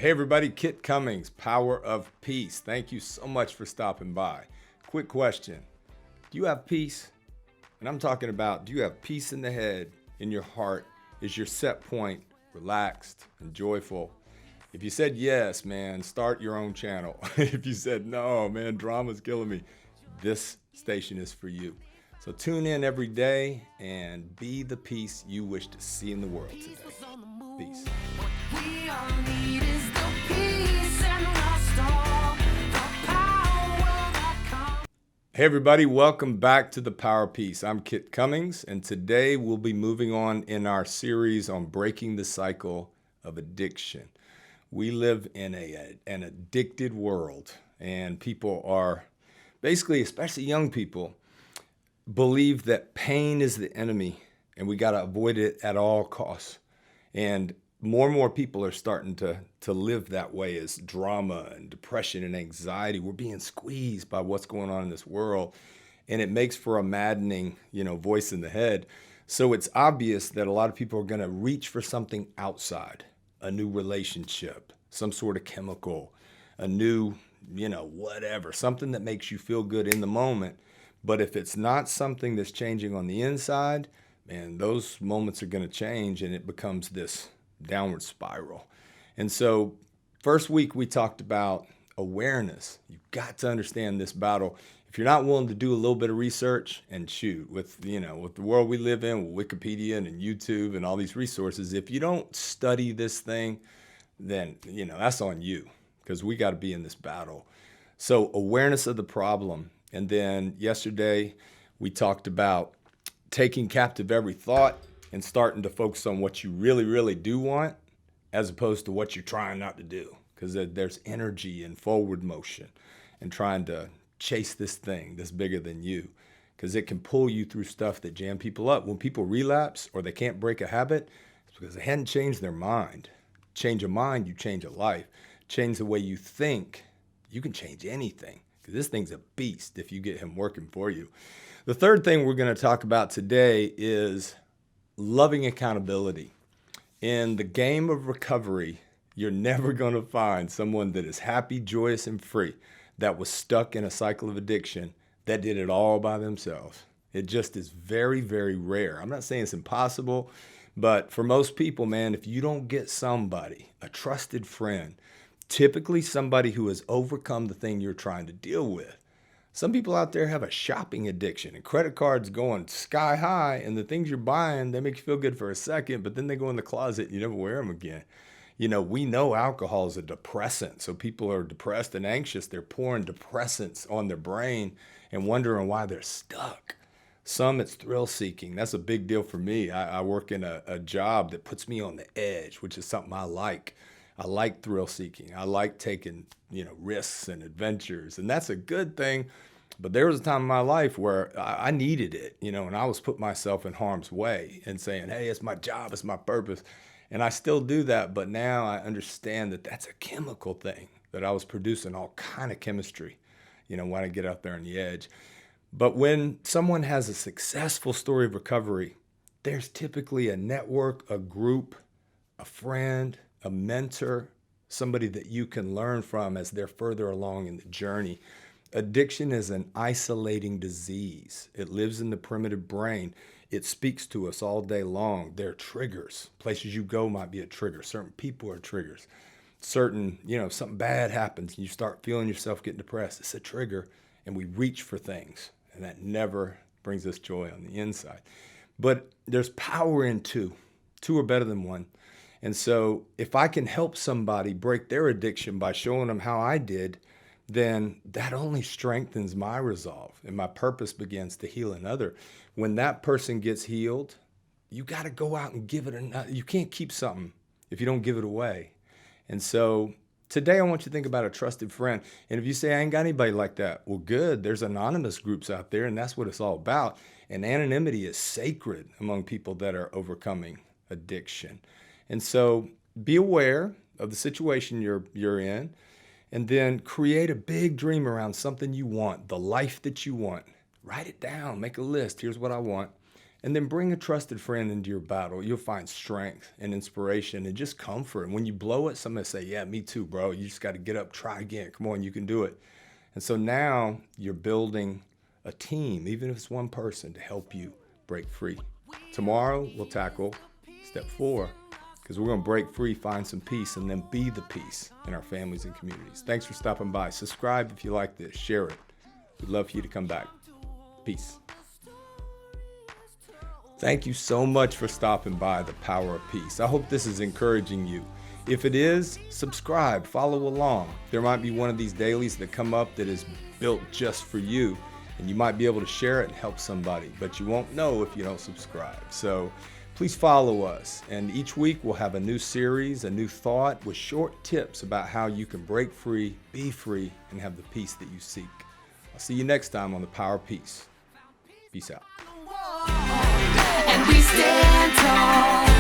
Hey everybody, Kit Cummings, Power of Peace. Thank you so much for stopping by. Quick question. Do you have peace? And I'm talking about, do you have peace in the head, in your heart? Is your set point relaxed and joyful? If you said yes, man, start your own channel. If you said no, man, drama's killing me, this station is for you. So tune in every day and be the peace you wish to see in the world today. Peace. We all need is the peace and lost all the power that comes. Hey everybody, welcome back to the Power of Peace. I'm Kit Cummings, and today we'll be moving on in our series on breaking the cycle of addiction. We live in an addicted world, and people are basically, especially young people, believe that pain is the enemy and we got to avoid it at all costs. And more people are starting to live that way as drama and depression and anxiety. We're being squeezed by what's going on in this world, and it makes for a maddening, voice in the head. So it's obvious that a lot of people are going to reach for something outside, a new relationship, some sort of chemical, a new, whatever, something that makes you feel good in the moment. But if it's not something that's changing on the inside, man, those moments are going to change, and it becomes this downward spiral. And so first week we talked about awareness. You've got to understand this battle. If you're not willing to do a little bit of research and shoot with the world we live in, with Wikipedia and YouTube and all these resources, if you don't study this thing, then, that's on you, because we got to be in this battle. So awareness of the problem. And then yesterday we talked about taking captive every thought and starting to focus on what you really do want, as opposed to what you're trying not to do. Because there's energy and forward motion and trying to chase this thing that's bigger than you. Because it can pull you through stuff that jam people up. When people relapse or they can't break a habit, it's because they hadn't changed their mind. Change a mind, you change a life. Change the way you think, you can change anything. Because this thing's a beast if you get him working for you. The third thing we're going to talk about today is loving accountability. In the game of recovery, you're never going to find someone that is happy, joyous, and free that was stuck in a cycle of addiction that did it all by themselves. It just is very, very rare. I'm not saying it's impossible, but for most people, man, if you don't get somebody, a trusted friend, typically somebody who has overcome the thing you're trying to deal with. Some people out there have a shopping addiction and credit cards going sky high, and the things you're buying, they make you feel good for a second, but then they go in the closet and you never wear them again. We know alcohol is a depressant. So people are depressed and anxious. They're pouring depressants on their brain and wondering why they're stuck. Some, it's thrill seeking. That's a big deal for me. I work in a job that puts me on the edge, which is something I like. I like thrill seeking. I like taking, risks and adventures, and that's a good thing. But there was a time in my life where I needed it, and I was putting myself in harm's way and saying, hey, it's my job, it's my purpose. And I still do that, but now I understand that that's a chemical thing, that I was producing all kind of chemistry, when I get out there on the edge. But when someone has a successful story of recovery, there's typically a network, a group, a friend, a mentor, somebody that you can learn from as they're further along in the journey. Addiction is an isolating disease. It lives in the primitive brain. It speaks to us all day long. They're triggers. Places you go might be a trigger. Certain people are triggers. Certain, something bad happens and you start feeling yourself getting depressed. It's a trigger, and we reach for things, and that never brings us joy on the inside. But there's power in two. Two are better than one. And so if I can help somebody break their addiction by showing them how I did, then that only strengthens my resolve, and my purpose begins to heal another. When that person gets healed, you got to go out and give it another. You can't keep something if you don't give it away. And so today I want you to think about a trusted friend. And if you say, I ain't got anybody like that, well, good. There's anonymous groups out there, and that's what it's all about. And anonymity is sacred among people that are overcoming addiction. And so be aware of the situation you're in, and then create a big dream around something you want, the life that you want. Write it down, make a list. Here's what I want. And then bring a trusted friend into your battle. You'll find strength and inspiration and just comfort. And when you blow it, somebody say, yeah, me too, bro. You just got to get up, try again. Come on, you can do it. And so now you're building a team, even if it's one person, to help you break free. Tomorrow, we'll tackle step 4, because we're going to break free, find some peace, and then be the peace in our families and communities. Thanks for stopping by. Subscribe if you like this. Share it. We'd love for you to come back. Peace. Thank you so much for stopping by The Power of Peace. I hope this is encouraging you. If it is, subscribe, follow along. There might be one of these dailies that come up that is built just for you, and you might be able to share it and help somebody, but you won't know if you don't subscribe. So please follow us, and each week we'll have a new series, a new thought with short tips about how you can break free, be free, and have the peace that you seek. I'll see you next time on The Power of Peace. Peace out. And we stand tall.